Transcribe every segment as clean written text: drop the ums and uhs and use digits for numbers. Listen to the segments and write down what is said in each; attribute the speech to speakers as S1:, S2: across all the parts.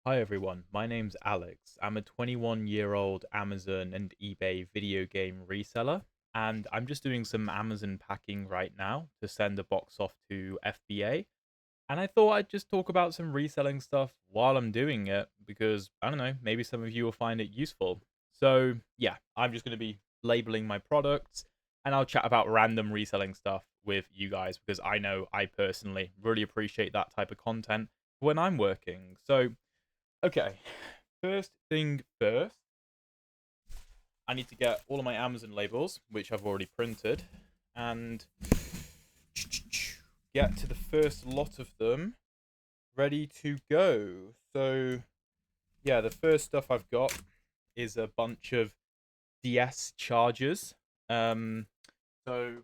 S1: Hi everyone, my name's Alex. I'm a 21-year-old Amazon and eBay video game reseller, and I'm just doing some Amazon packing right now to send a box off to FBA. And I thought I'd just talk about some reselling stuff while I'm doing it because I don't know, maybe some of you will find it useful. So, yeah, I'm just going to be labeling my products and I'll chat about random reselling stuff with you guys because I know I personally really appreciate that type of content when I'm working. So, okay, first thing first, I need to get all of my Amazon labels, which I've already printed, and get to the first lot of them ready to go. So, yeah, the first stuff I've got is a bunch of DS chargers. Um, so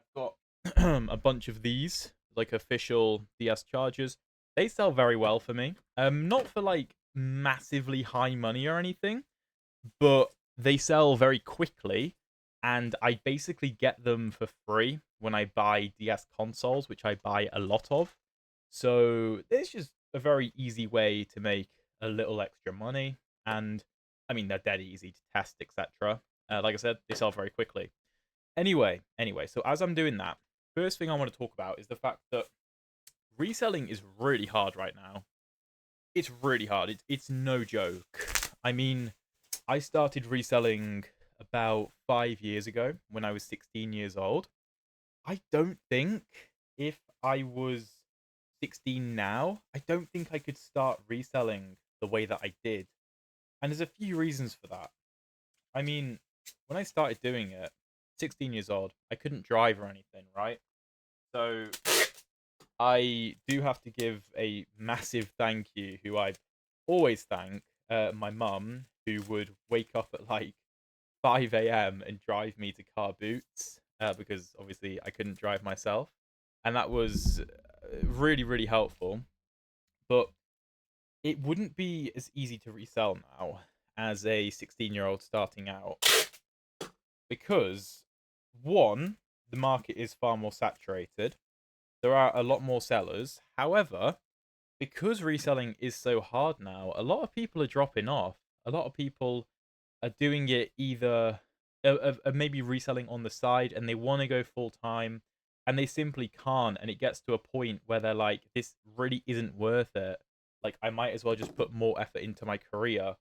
S1: I've got a bunch of these, like official DS chargers. They sell very well for me. Not for like massively high money or anything, but they sell very quickly, and I basically get them for free when I buy DS consoles, which I buy a lot of. So it's just a very easy way to make a little extra money, and I mean they're dead easy to test, etc. Like I said, they sell very quickly. Anyway, so as I'm doing that, first thing I want to talk about is the fact that reselling is really hard right now. It's really hard. It's no joke. I mean, I started reselling about 5 years ago when I was 16 years old. I don't think if I was 16 now, I don't think I could start reselling the way that I did. And there's a few reasons for that. I mean, when I started doing it, 16 years old, I couldn't drive or anything, right? So I do have to give a massive thank you, who I always thank, my mum, who would wake up at like 5 a.m. and drive me to car boots because obviously I couldn't drive myself. And that was really, really helpful. But it wouldn't be as easy to resell now as a 16-year-old starting out because, one, the market is far more saturated. There are a lot more sellers. However, because reselling is so hard now, a lot of people are dropping off. A lot of people are doing it either maybe reselling on the side and they want to go full time and they simply can't, and it gets to a point where they're like, this really isn't worth it. Like, I might as well just put more effort into my career,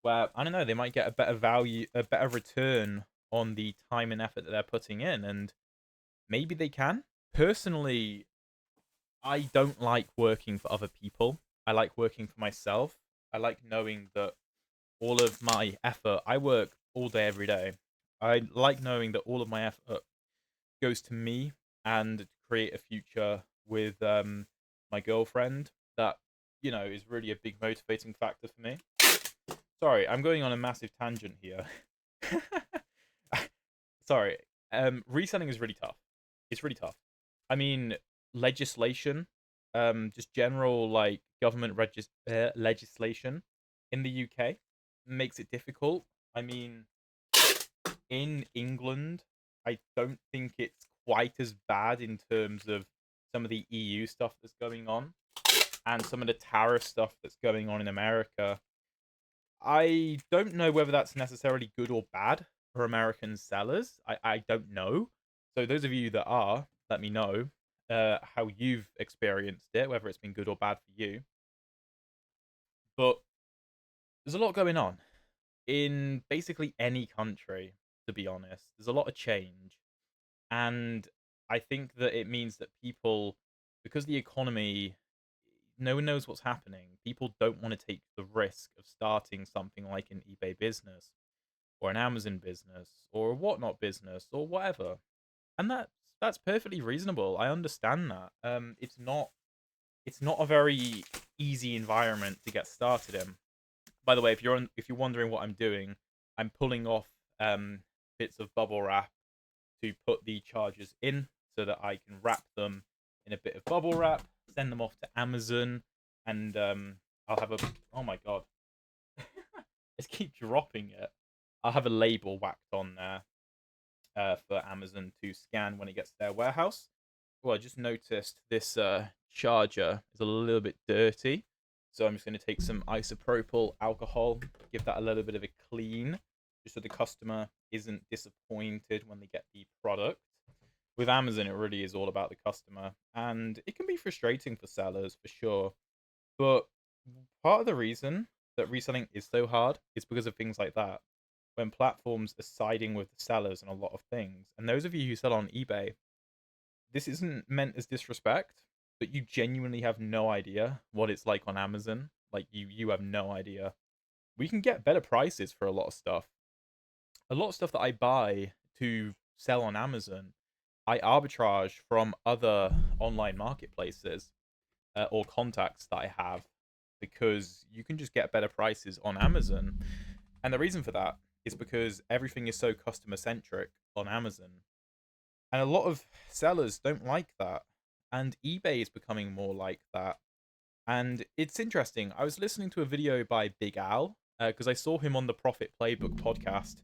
S1: where I don't know, they might get a better value, a better return on the time and effort that they're putting in, and maybe they can. Personally, I don't like working for other people. I like working for myself. I like knowing that all of my effort, I work all day, every day. I like knowing that all of my effort goes to me and to create a future with my girlfriend that, is really a big motivating factor for me. Sorry, I'm going on a massive tangent here. Sorry. Reselling is really tough. It's really tough. I mean, legislation, just general like government legislation in the UK makes it difficult. I mean, in England, I don't think it's quite as bad in terms of some of the EU stuff that's going on and some of the tariff stuff that's going on in America. I don't know whether that's necessarily good or bad for American sellers. I don't know. So those of you that are, let me know how you've experienced it, whether it's been good or bad for you. But there's a lot going on in basically any country, to be honest. There's a lot of change. And I think that it means that people, because the economy, no one knows what's happening. People don't want to take the risk of starting something like an eBay business or an Amazon business or a whatnot business or whatever. And that's perfectly reasonable. I understand that. It's not a very easy environment to get started in. By the way, if you're wondering what I'm doing, I'm pulling off bits of bubble wrap to put the chargers in so that I can wrap them in a bit of bubble wrap, send them off to Amazon, and I'll have a, oh my god, let's keep dropping it. I'll have a label whacked on there for Amazon to scan when it gets to their warehouse. Oh, I just noticed this charger is a little bit dirty. So I'm just going to take some isopropyl alcohol, give that a little bit of a clean, just so the customer isn't disappointed when they get the product. With Amazon, it really is all about the customer, and it can be frustrating for sellers for sure. But part of the reason that reselling is so hard is because of things like that. When platforms are siding with the sellers on a lot of things. And those of you who sell on eBay, this isn't meant as disrespect, but you genuinely have no idea what it's like on Amazon. Like you have no idea. We can get better prices for a lot of stuff. A lot of stuff that I buy to sell on Amazon, I arbitrage from other online marketplaces or contacts that I have because you can just get better prices on Amazon. And the reason for that is because everything is so customer centric on Amazon. And a lot of sellers don't like that. And eBay is becoming more like that. And it's interesting. I was listening to a video by Big Al because I saw him on the Profit Playbook podcast.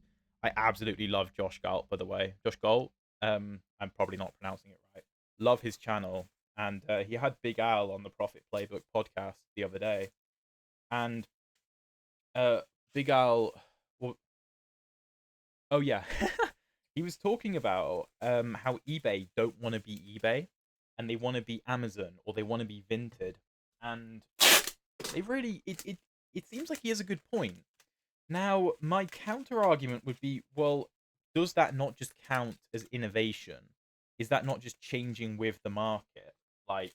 S1: I absolutely love Josh Galt, by the way. Josh Galt, I'm probably not pronouncing it right. Love his channel. And he had Big Al on the Profit Playbook podcast the other day. And Big Al, well, oh yeah, he was talking about how eBay don't want to be eBay, and they want to be Amazon or they want to be Vinted, and they really it seems like he has a good point. Now, my counter argument would be, well, does that not just count as innovation? Is that not just changing with the market? Like,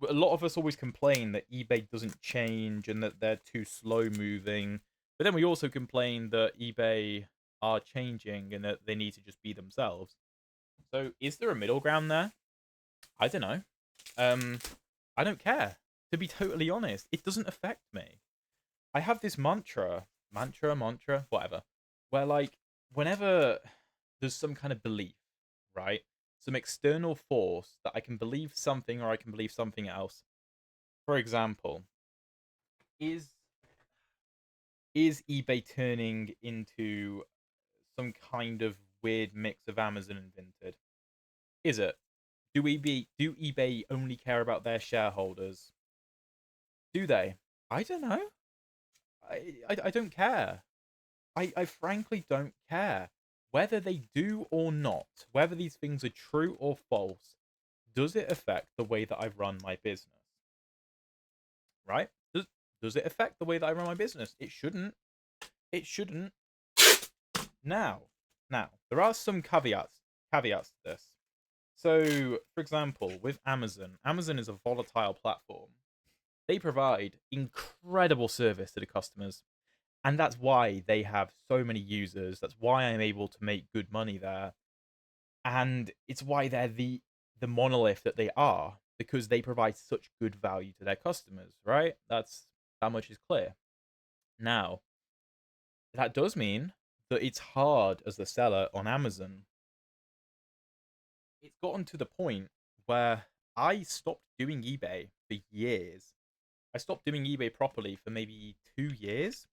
S1: a lot of us always complain that eBay doesn't change and that they're too slow moving. But then we also complain that eBay are changing and that they need to just be themselves. So is there a middle ground there? I don't know. I don't care. To be totally honest, it doesn't affect me. I have this mantra, whatever, where like whenever there's some kind of belief, right? Some external force that I can believe something or I can believe something else. For example, is eBay turning into some kind of weird mix of Amazon and Vinted? Is it? Do eBay only care about their shareholders? Do they? I don't know. I don't care. I frankly don't care. Whether they do or not, whether these things are true or false, does it affect the way that I run my business? Right? Does it affect the way that I run my business? It shouldn't. It shouldn't. Now, there are some caveats to this. So, for example, with Amazon, Amazon is a volatile platform. They provide incredible service to the customers, and that's why they have so many users. That's why I'm able to make good money there, and it's why they're the monolith that they are, because they provide such good value to their customers, right? That much is clear. Now, that does mean that it's hard as the seller on Amazon. It's gotten to the point where I stopped doing eBay for years. I stopped doing eBay properly for maybe 2 years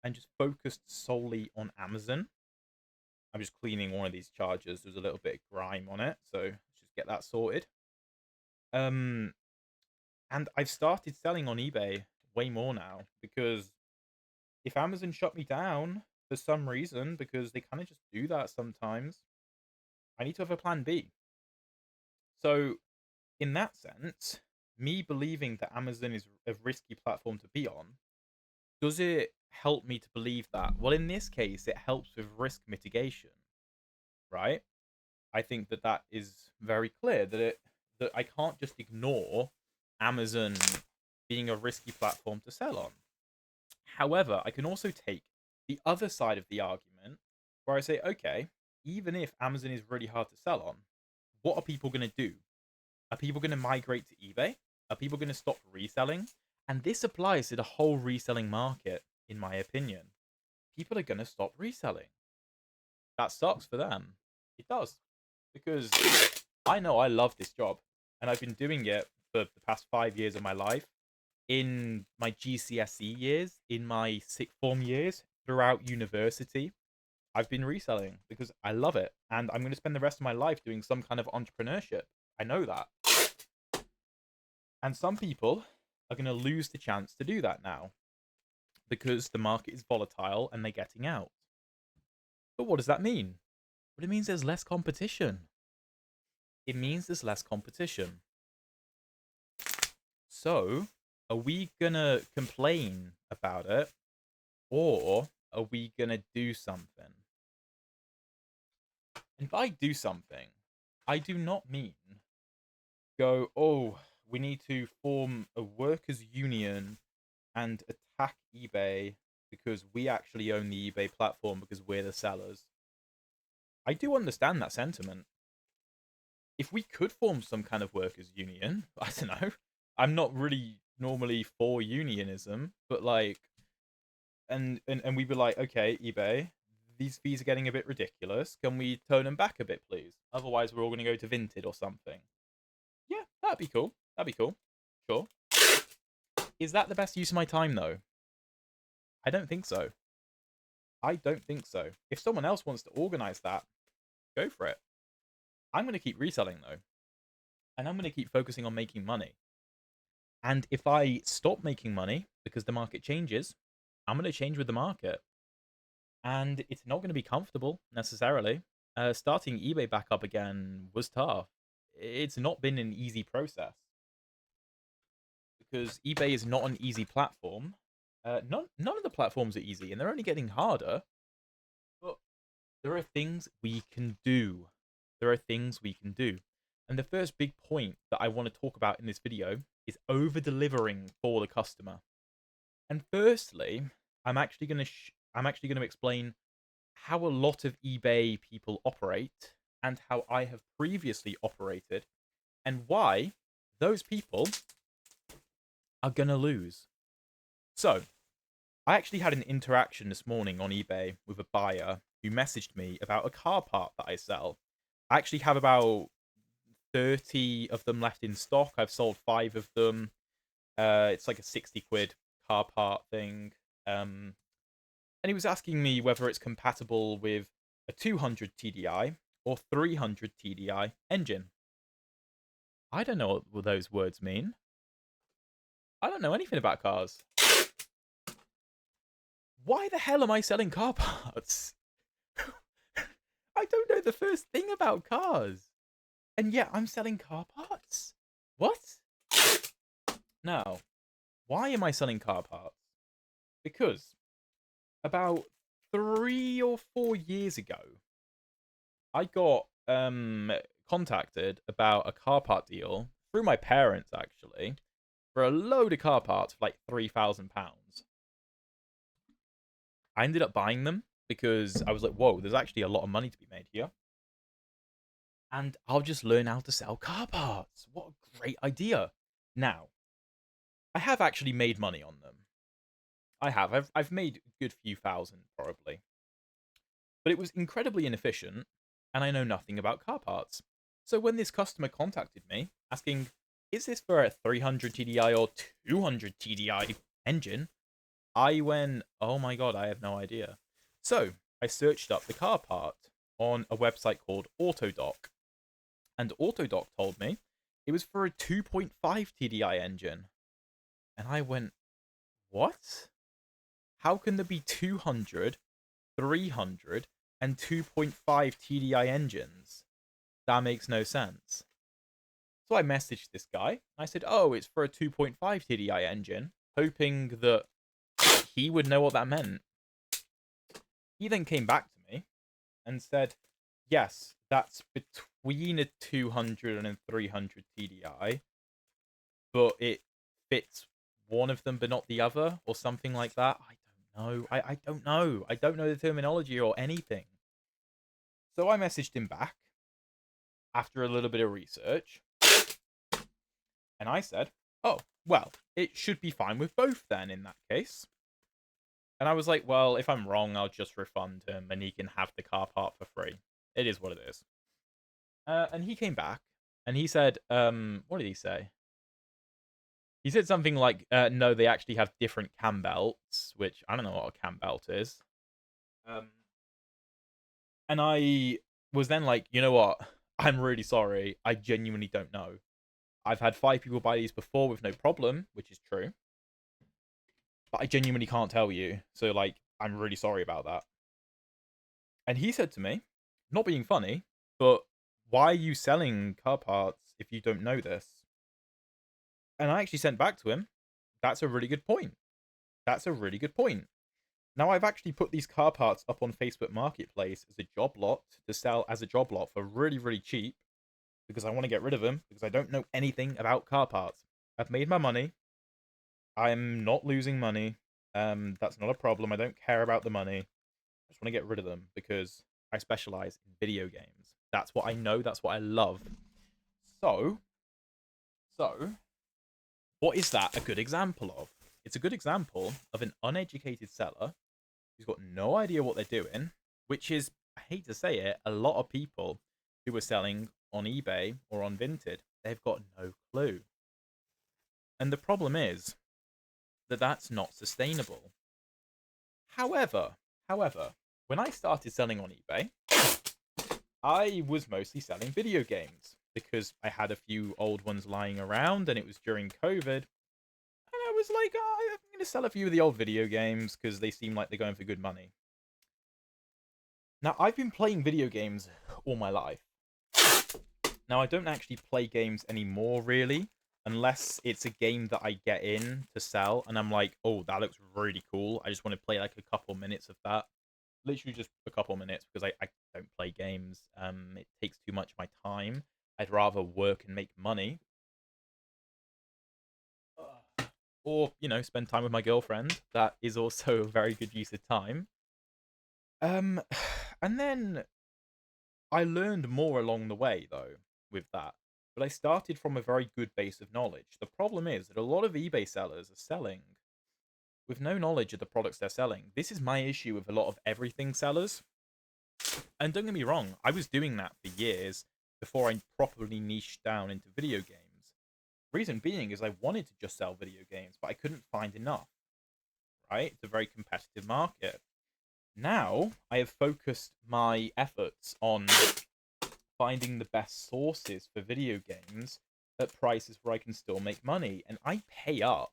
S1: and just focused solely on Amazon. I'm just cleaning one of these chargers. There's a little bit of grime on it, so let's just get that sorted. Um, and I've started selling on eBay way more now because if Amazon shut me down for some reason, because they kind of just do that sometimes, I need to have a plan B. So, in that sense, me believing that Amazon is a risky platform to be on, does it help me to believe that? Well, in this case, it helps with risk mitigation, right? I think that that is very clear that I can't just ignore Amazon being a risky platform to sell on. However, I can also take the other side of the argument where I say, okay, even if Amazon is really hard to sell on, what are people going to do? Are people going to migrate to eBay? Are people going to stop reselling? And this applies to the whole reselling market, in my opinion. People are going to stop reselling. That sucks for them. It does. Because I know I love this job. And I've been doing it for the past 5 years of my life. In my GCSE years, in my sixth form years, throughout university, I've been reselling because I love it. And I'm going to spend the rest of my life doing some kind of entrepreneurship. I know that. And some people are going to lose the chance to do that now because the market is volatile and they're getting out. But what does that mean? Well, it means there's less competition. It means there's less competition. So, are we going to complain about it, or are we going to do something? And by do something, I do not mean go, oh, we need to form a workers' union and attack eBay because we actually own the eBay platform because we're the sellers. I do understand that sentiment. If we could form some kind of workers' union, I don't know. I'm not really normally for unionism, but like, and we'd be like, okay, eBay, these fees are getting a bit ridiculous. Can we turn them back a bit, please? Otherwise, we're all going to go to Vinted or something. Yeah, that'd be cool. That'd be cool. Sure. Is that the best use of my time, though? I don't think so. I don't think so. If someone else wants to organize that, go for it. I'm going to keep reselling, though. And I'm going to keep focusing on making money. And if I stop making money because the market changes, I'm going to change with the market. And it's not going to be comfortable, necessarily. Starting eBay back up again was tough. It's not been an easy process. Because eBay is not an easy platform. None of the platforms are easy, and they're only getting harder. But there are things we can do. There are things we can do. And the first big point that I want to talk about in this video is over-delivering for the customer. And firstly, I'm actually going to explain how a lot of eBay people operate and how I have previously operated and why those people are going to lose. So, I actually had an interaction this morning on eBay with a buyer who messaged me about a car part that I sell. I actually have about 30 of them left in stock. I've sold 5 of them. It's like a 60 quid car part thing. And he was asking me whether it's compatible with a 200 TDI or 300 TDI engine. I don't know what those words mean. I don't know anything about cars. Why the hell am I selling car parts? I don't know the first thing about cars. And yet I'm selling car parts? What? Now, why am I selling car parts? Because about 3 or 4 years ago, I got contacted about a car part deal through my parents, actually, for a load of car parts for like £3,000. I ended up buying them because I was like, whoa, there's actually a lot of money to be made here. And I'll just learn how to sell car parts. What a great idea. Now, I have actually made money on them. I have. I've made a good few thousand, probably. But it was incredibly inefficient, and I know nothing about car parts. So when this customer contacted me, asking, is this for a 300 TDI or 200 TDI engine? I went, oh my god, I have no idea. So I searched up the car part on a website called Autodoc. And Autodoc told me it was for a 2.5 TDI engine. And I went, what? How can there be 200, 300, and 2.5 TDI engines? That makes no sense. So I messaged this guy. I said, oh, it's for a 2.5 TDI engine, hoping that he would know what that meant. He then came back to me and said, yes, that's between a 200 and 300 TDI, but it fits one of them but not the other, or something like that. I don't know. I don't know. I don't know the terminology or anything. So I messaged him back after a little bit of research, and I said, oh, well, it should be fine with both then in that case. And I was like, well, if I'm wrong, I'll just refund him and he can have the car part for free. It is what it is. And he came back and he said, what did he say? He said something like, no, they actually have different cam belts, which I don't know what a cam belt is. And I was then like, you know what? I'm really sorry. I genuinely don't know. I've had 5 people buy these before with no problem, which is true. But I genuinely can't tell you. So, like, I'm really sorry about that. And he said to me, not being funny, but why are you selling car parts if you don't know this? And I actually sent back to him, that's a really good point. That's a really good point. Now, I've actually put these car parts up on Facebook Marketplace as a job lot to sell as a job lot for really, really cheap because I want to get rid of them because I don't know anything about car parts. I've made my money. I'm not losing money. That's not a problem. I don't care about the money. I just want to get rid of them because I specialize in video games. That's what I know. That's what I love. So, what is that a good example of? It's a good example of an uneducated seller who's got no idea what they're doing, which is, I hate to say it, a lot of people who are selling on eBay or on Vinted, they've got no clue. And the problem is that that's not sustainable. However, when I started selling on eBay, I was mostly selling video games because I had a few old ones lying around and it was during COVID. And I was like, oh, I'm going to sell a few of the old video games because they seem like they're going for good money. Now, I've been playing video games all my life. Now, I don't actually play games anymore, really, unless it's a game that I get in to sell and I'm like, oh, that looks really cool. I just want to play like a couple minutes of that. Literally just a couple minutes because I don't play games. It takes too much of my time. I'd rather work and make money. Or, spend time with my girlfriend. That is also a very good use of time. Um, and then I learned more along the way, though, with that. But I started from a very good base of knowledge. The problem is that a lot of eBay sellers are selling with no knowledge of the products they're selling. This is my issue with a lot of everything sellers. And don't get me wrong, I was doing that for years before I properly niched down into video games. Reason being is I wanted to just sell video games, but I couldn't find enough, right? It's a very competitive market. Now, I have focused my efforts on finding the best sources for video games at prices where I can still make money. And I pay up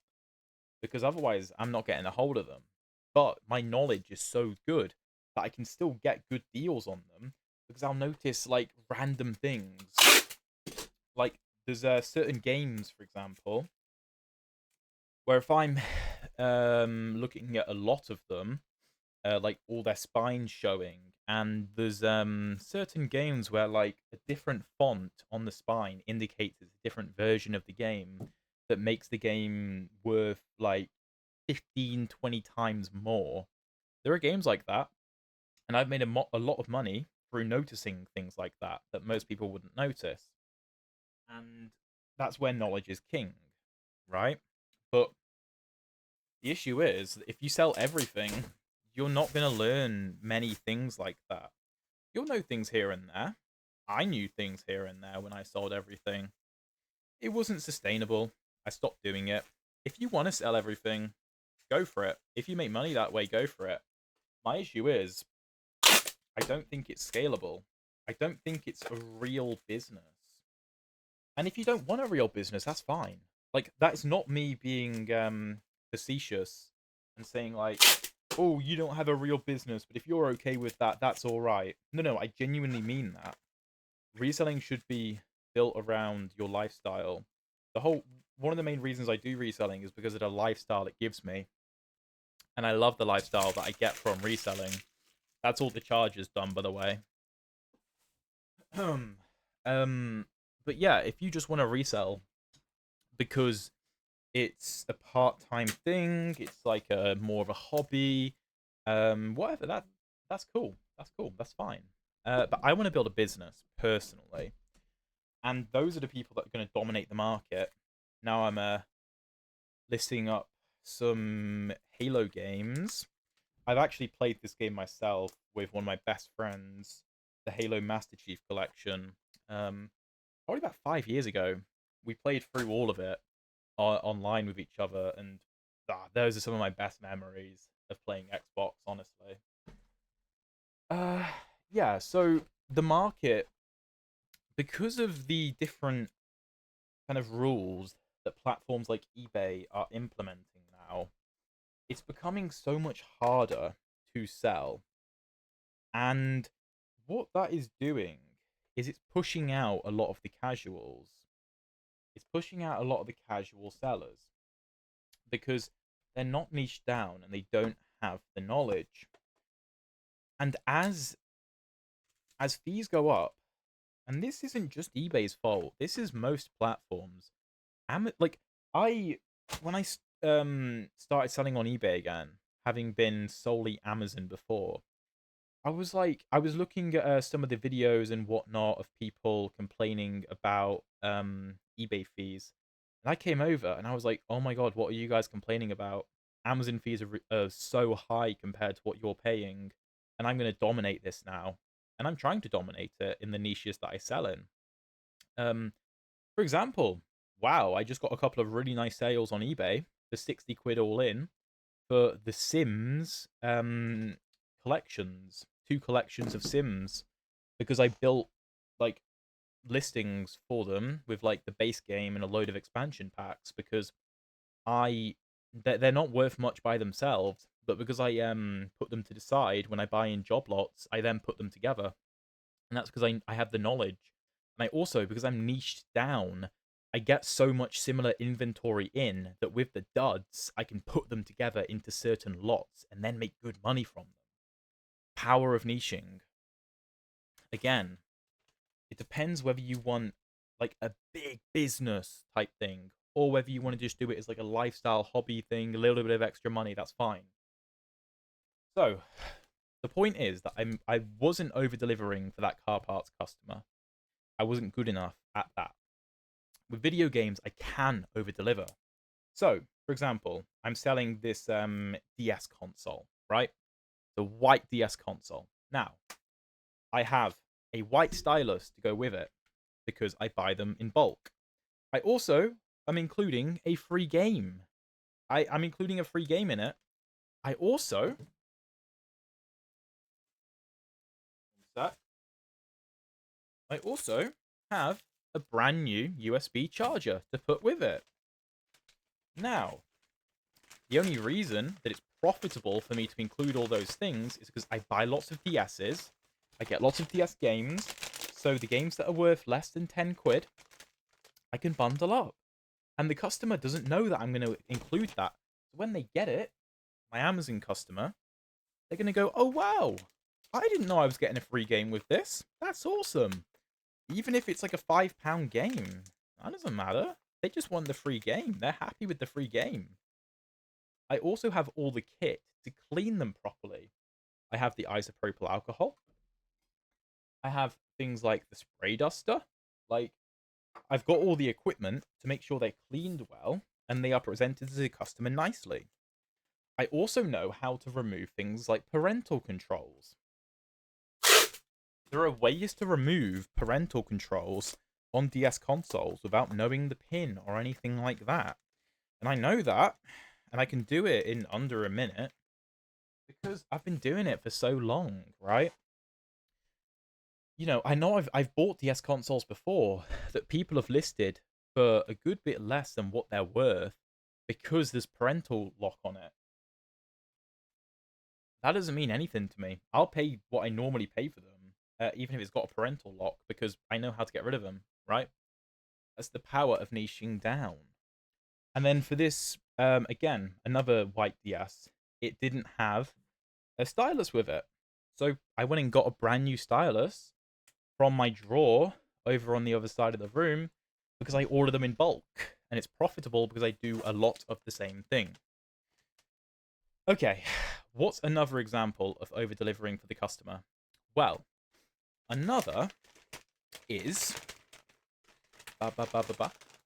S1: because otherwise I'm not getting a hold of them. But my knowledge is so good that I can still get good deals on them because I'll notice like random things. Like there's certain games, for example, where if I'm looking at a lot of them, like all their spines showing, and there's certain games where like a different font on the spine indicates it's a different version of the game that makes the game worth like 15, 20 times more. There are games like that, and I've made a lot of money through noticing things like that that most people wouldn't notice. And that's where knowledge is king, right? But the issue is that if you sell everything, you're not going to learn many things like that. You'll know things here and there. I knew things here and there when I sold everything. It wasn't sustainable. I stopped doing it. If you want to sell everything, go for it. If you make money that way, go for it. My issue is, I don't think it's scalable. I don't think it's a real business. And if you don't want a real business, that's fine. Like, that is not me being facetious and saying, like, oh, you don't have a real business, but if you're okay with that, that's all right. No, I genuinely mean that. Reselling should be built around your lifestyle. One of the main reasons I do reselling is because of the lifestyle it gives me. And I love the lifestyle that I get from reselling. That's all the charge is done, by the way. But yeah, if you just want to resell because it's a part-time thing, it's like a more of a hobby, whatever, that's cool. That's cool. That's fine. But I want to build a business personally, and those are the people that are going to dominate the market. Now I'm listing up some Halo games. I've actually played this game myself with one of my best friends, the Halo Master Chief Collection. Probably about 5 years ago. We played through all of it online with each other, and those are some of my best memories of playing Xbox, honestly. Yeah, so the market because of the different kind of rules that platforms like eBay are implementing now, it's becoming so much harder to sell. And what that is doing is it's pushing out a lot of the casuals. It's pushing out a lot of the casual sellers because they're not niched down and they don't have the knowledge. And as fees go up, and this isn't just eBay's fault, this is most platforms. Like I when I started selling on eBay again, having been solely Amazon before, I was looking at some of the videos and whatnot of people complaining about eBay fees, and I came over and I was like, oh my god, what are you guys complaining about? Amazon fees are so high compared to what you're paying, and I'm going to dominate this now, and I'm trying to dominate it in the niches that I sell in. Um, for example, wow, I just got a couple of really nice sales on eBay for 60 quid all in for the Sims collections, two collections of Sims, because I built like listings for them with like the base game and a load of expansion packs because I they're not worth much by themselves, but because I put them to the side when I buy in job lots, I then put them together. And that's because I have the knowledge. And I also, because I'm niched down, I get so much similar inventory in that with the duds, I can put them together into certain lots and then make good money from them. Power of niching. Again, it depends whether you want like a big business type thing or whether you want to just do it as like a lifestyle hobby thing, a little bit of extra money, that's fine. So, the point is that I wasn't over delivering for that car parts customer. I wasn't good enough at that. With video games, I can over deliver. So, for example, I'm selling this DS console, right? The white DS console. Now, I have a white stylus to go with it because I buy them in bulk. I also am including a free game. I'm including a free game in it. I also I also have a brand new USB charger to put with it. Now, the only reason that it's profitable for me to include all those things is because I buy lots of DSs, I get lots of DS games, so the games that are worth less than 10 quid, I can bundle up. And the customer doesn't know that I'm going to include that. So when they get it, my Amazon customer, they're going to go, oh wow, I didn't know I was getting a free game with this. That's awesome. Even if it's like a £5 game, that doesn't matter. They just want the free game. They're happy with the free game. I also have all the kit to clean them properly. I have the isopropyl alcohol. I have things like the spray duster. Like, I've got all the equipment to make sure they're cleaned well and they are presented to the customer nicely. I also know how to remove things like parental controls. There are ways to remove parental controls on DS consoles without knowing the pin or anything like that. And I know that, and I can do it in under a minute because I've been doing it for so long, right? You know I've bought DS consoles before that people have listed for a good bit less than what they're worth because there's parental lock on it. That doesn't mean anything to me. I'll pay what I normally pay for them, even if it's got a parental lock, because I know how to get rid of them, right? That's the power of niching down. And then for this, again, another white DS, it didn't have a stylus with it. So I went and got a brand new stylus from my drawer over on the other side of the room because I order them in bulk. And it's profitable because I do a lot of the same thing. Okay, what's another example of over delivering for the customer? Well, another is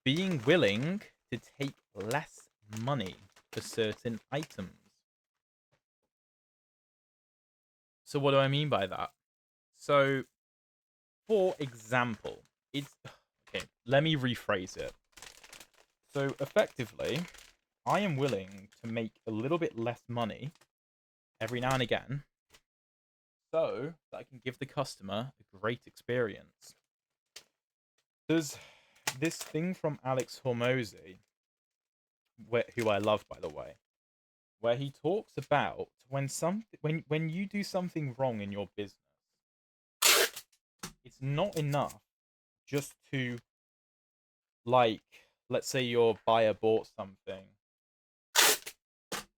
S1: being willing to take less money for certain items. So what do I mean by that? So, for example, it's okay, let me rephrase it. So effectively, I am willing to make a little bit less money every now and again so that I can give the customer a great experience. There's this thing from Alex Hormozy, who I love, by the way, where he talks about when you do something wrong in your business, it's not enough just to, like, let's say your buyer bought something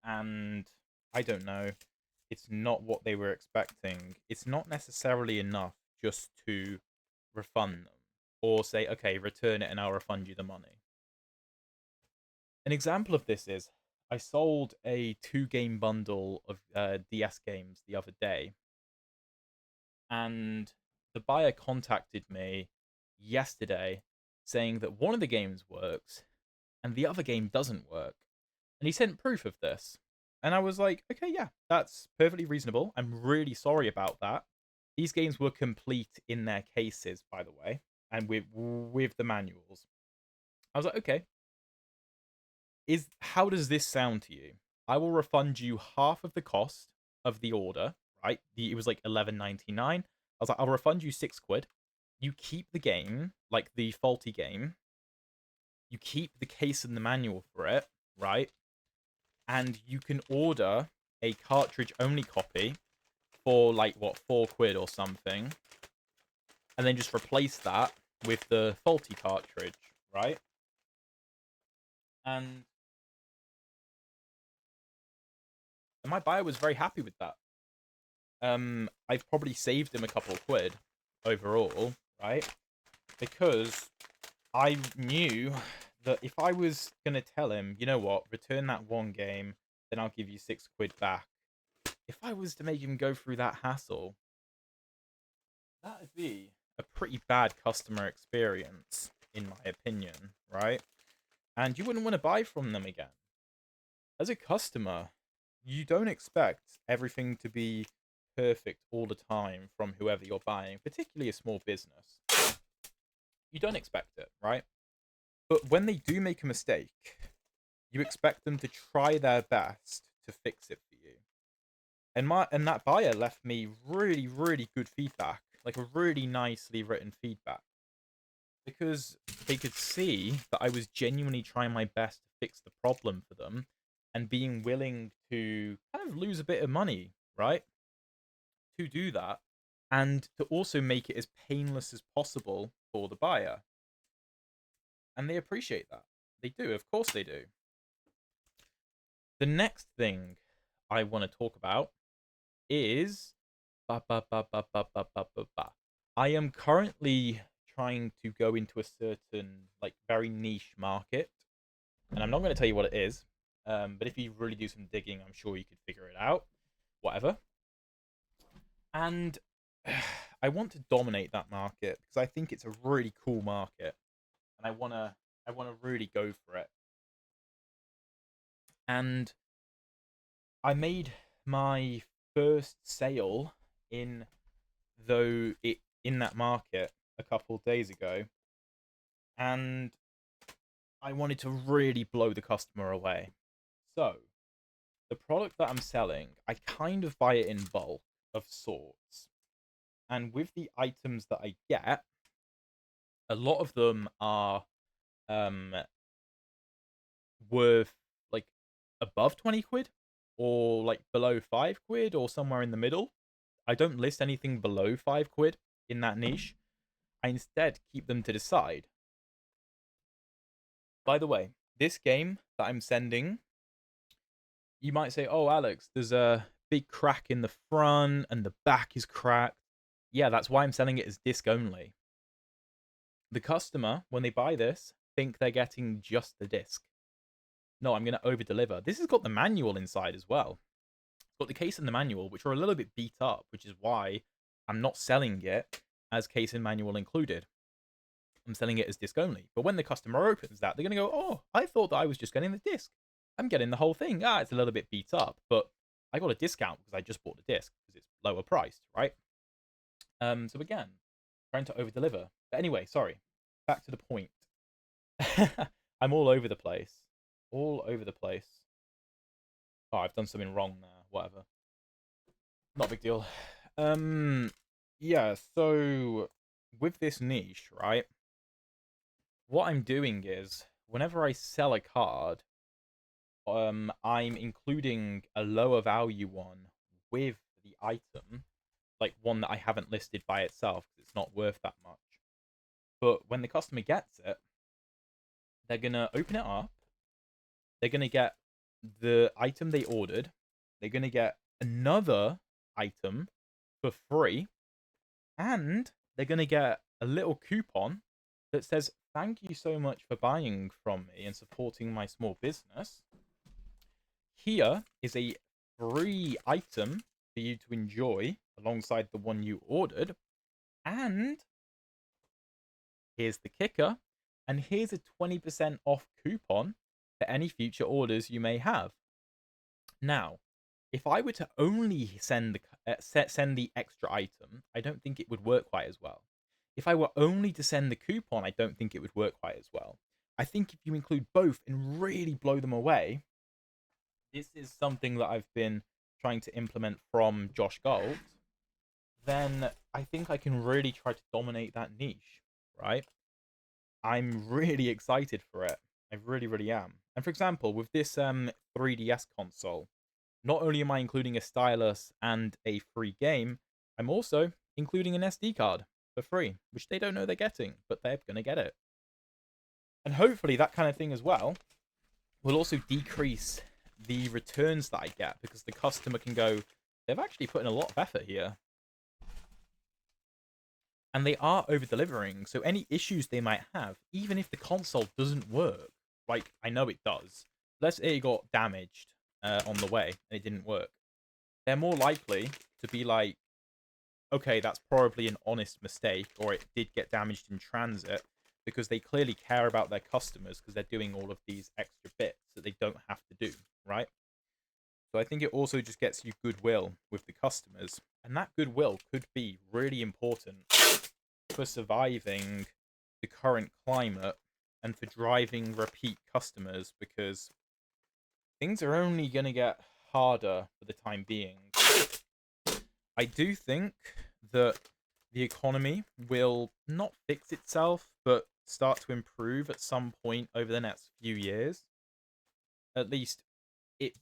S1: and I don't know, it's not what they were expecting. It's not necessarily enough just to refund them or say, okay, return it and I'll refund you the money. An example of this is I sold a 2-game bundle of DS games the other day, and the buyer contacted me yesterday saying that one of the games works and the other game doesn't work. And he sent proof of this. And I was like, okay, yeah, that's perfectly reasonable. I'm really sorry about that. These games were complete in their cases, by the way, and with the manuals. I was like, okay, how does this sound to you? I will refund you half of the cost of the order, right? It was like $11.99. I was like, I'll refund you £6. You keep the game, like the faulty game. You keep the case and the manual for it, right? And you can order a cartridge only copy for like what, £4 or something, and then just replace that with the faulty cartridge, right? And my buyer was very happy with that. I've probably saved him a couple of quid overall, right? Because I knew that if I was gonna tell him, you know what, return that one game, then I'll give you £6 back. If I was to make him go through that hassle, that would be a pretty bad customer experience, in my opinion, right? And you wouldn't want to buy from them again. As a customer, you don't expect everything to be perfect all the time from whoever you're buying, particularly a small business. You don't expect it, right? But when they do make a mistake, you expect them to try their best to fix it for you. And that buyer left me really, really good feedback, like a really nicely written feedback, because they could see that I was genuinely trying my best to fix the problem for them and being willing to kind of lose a bit of money, right? To do that and to also make it as painless as possible for the buyer. And they appreciate that. They do, of course they do. The next thing I want to talk about is I am currently trying to go into a certain, like, very niche market, and I'm not going to tell you what it is. But if you really do some digging, I'm sure you could figure it out. Whatever. And I want to dominate that market because I think it's a really cool market, and I wanna really go for it. And I made my first sale in in that market a couple of days ago, and I wanted to really blow the customer away. So the product that I'm selling, I kind of buy it in bulk of sorts. And with the items that I get, a lot of them are um worth like above 20 quid or like below 5 quid or somewhere in the middle. I don't list anything below 5 quid in that niche. I instead keep them to the side. By the way, this game that I'm sending, you might say, oh, Alex, there's a big crack in the front and the back is cracked. Yeah, that's why I'm selling it as disc only. The customer, when they buy this, think they're getting just the disc. No, I'm going to over deliver. This has got the manual inside as well. It's got the case and the manual, which are a little bit beat up, which is why I'm not selling it as case and manual included. I'm selling it as disc only. But when the customer opens that, they're going to go, oh, I thought that I was just getting the disc. I'm getting the whole thing. It's a little bit beat up, but I got a discount because I just bought the disc because it's lower priced, right? So again, trying to over deliver. But anyway, sorry. Back to the point. I'm all over the place. All over the place. Oh, I've done something wrong there. Whatever. Not a big deal. Yeah, so with this niche, right? what I'm doing is whenever I sell a card, I'm including a lower value one with the item, like one that I haven't listed by itself because it's not worth that much. But when the customer gets it, they're gonna open it up. They're gonna get the item they ordered. They're gonna get another item for free, and they're gonna get a little coupon that says, "Thank you so much for buying from me and supporting my small business. Here is a free item for you to enjoy alongside the one you ordered. And here's the kicker. And here's a 20% off coupon for any future orders you may have." Now, if I were to only send the extra item, I don't think it would work quite as well. If I were only to send the coupon, I don't think it would work quite as well. I think if you include both and really blow them away, this is something that I've been trying to implement from Josh Galt, then I think I can really try to dominate that niche, right? I'm really excited for it. I really, really am. And for example, with this 3DS console, not only am I including a stylus and a free game, I'm also including an SD card for free, which they don't know they're getting, but they're going to get it. And hopefully that kind of thing as well will also decrease the returns that I get, because the customer can go, they've actually put in a lot of effort here. And they are over-delivering, so any issues they might have, even if the console doesn't work, like I know it does, let's say it got damaged on the way and it didn't work, they're more likely to be like, okay, that's probably an honest mistake, or it did get damaged in transit, because they clearly care about their customers because they're doing all of these extra bits that they don't have to do, right? So I think it also just gets you goodwill with the customers, and that goodwill could be really important for surviving the current climate and for driving repeat customers, because things are only going to get harder for the time being. I do think that the economy will not fix itself, but start to improve at some point over the next few years. At least it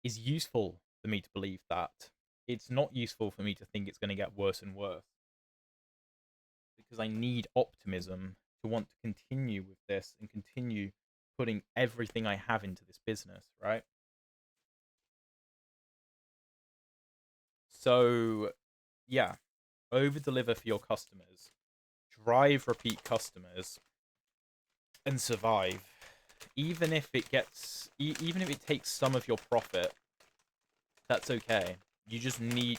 S1: is useful for me to believe that. It's not useful for me to think it's going to get worse and worse, because I need optimism to want to continue with this and continue putting everything I have into this business, right? So, yeah, over deliver for your customers, drive repeat customers, and survive. Even if it gets, even if it takes some of your profit, that's okay. You just need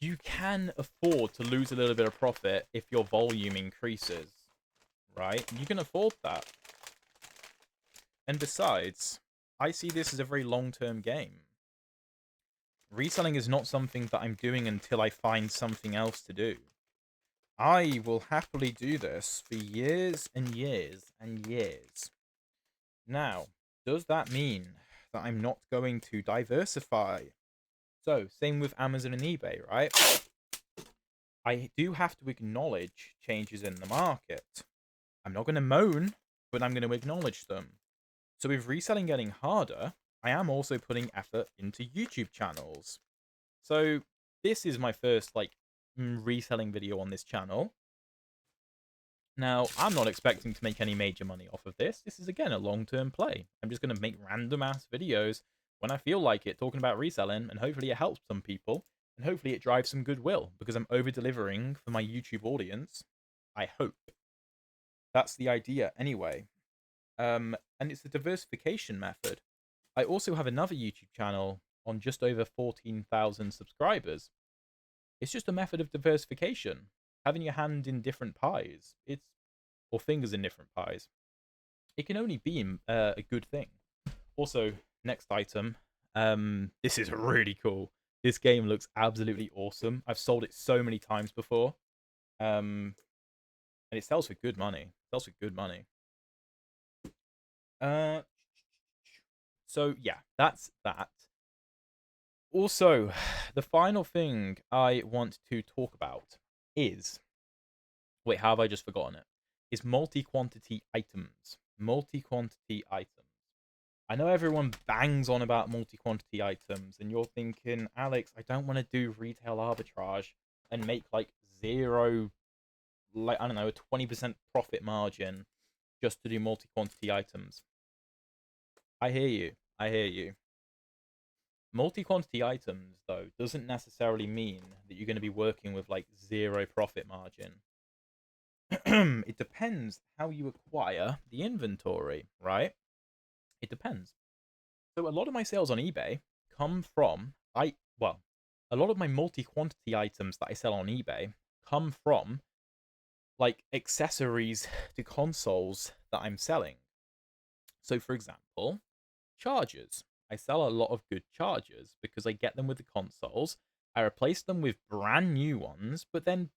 S1: you can afford to lose a little bit of profit if your volume increases, right? You can afford that. And besides, I see this as a very long-term game. Reselling is not something that I'm doing until I find something else to do. I will happily do this for years and years and years. Now, does that mean that I'm not going to diversify? So, same with Amazon and eBay, right? I do have to acknowledge changes in the market. I'm not going to moan, but I'm going to acknowledge them. So with reselling getting harder, I am also putting effort into YouTube channels. So this is my first reselling video on this channel. Now, I'm not expecting to make any major money off of this. This is, again, a long-term play. I'm just going to make random-ass videos when I feel like it, talking about reselling, and hopefully it helps some people, and hopefully it drives some goodwill, because I'm over-delivering for my YouTube audience. I hope. That's the idea, anyway. And it's the diversification method. I also have another YouTube channel on just over 14,000 subscribers. It's just a method of diversification. Having your hand in different pies. Or fingers in different pies. It can only be a good thing. Also, next item. This is really cool. This game looks absolutely awesome. I've sold it so many times before. And it sells for good money. It sells for good money. So yeah, that's that. Also, the final thing I want to talk about is... Wait, how have I just forgotten it? is multi-quantity items. Multi-quantity items. I know everyone bangs on about multi-quantity items, and you're thinking, Alex, I don't want to do retail arbitrage and make like zero, like, I don't know, a 20% profit margin just to do multi-quantity items. I hear you. I hear you. Multi-quantity items, though, doesn't necessarily mean that you're going to be working with like zero profit margin. It depends how you acquire the inventory, right? It depends. So a lot of my sales on eBay come from a lot of my multi-quantity items that I sell on eBay come from like accessories to consoles that I'm selling. So for example, chargers. I sell a lot of good chargers because I get them with the consoles. I replace them with brand new ones, but then,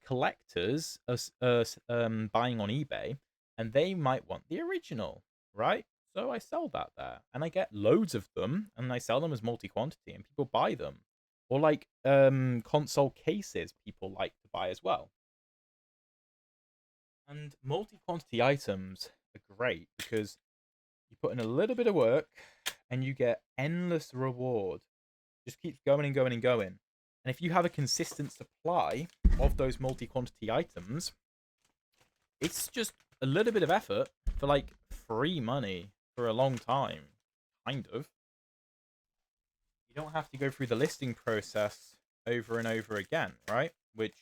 S1: collectors are buying on eBay and they might want the original, right? So I sell that there and I get loads of them and I sell them as multi quantity and people buy them. Or like console cases people like to buy as well. And multi quantity items are great because you put in a little bit of work and you get endless reward. Just keeps going and going and going. And if you have a consistent supply of those multi-quantity items, it's just a little bit of effort for like free money for a long time. Kind of. You don't have to go through the listing process over and over again, right? Which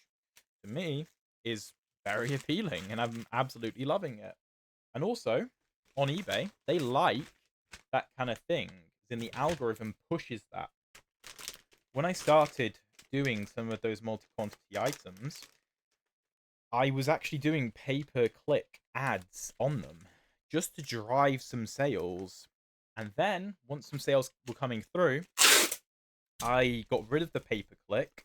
S1: to me is very appealing and I'm absolutely loving it. And also, on eBay, they like that kind of thing. Then the algorithm pushes that. When I started doing some of those multi-quantity items, I was actually doing pay-per-click ads on them just to drive some sales. And then, once some sales were coming through, I got rid of the pay-per-click.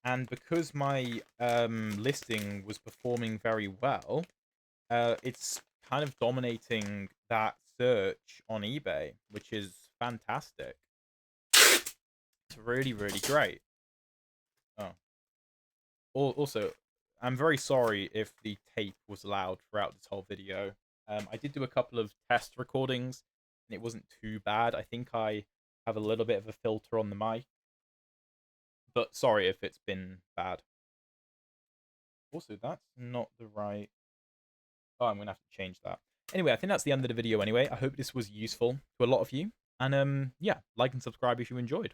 S1: And because my listing was performing very well, it's kind of dominating that search on eBay, which is fantastic. It's really, really great. Oh. Also, I'm very sorry if the tape was loud throughout this whole video. I did do a couple of test recordings, and it wasn't too bad. I think I have a little bit of a filter on the mic. But sorry if it's been bad. Also, that's not the right... Oh, I'm going to have to change that. Anyway, I think that's the end of the video anyway. I hope this was useful to a lot of you. And yeah, like and subscribe if you enjoyed.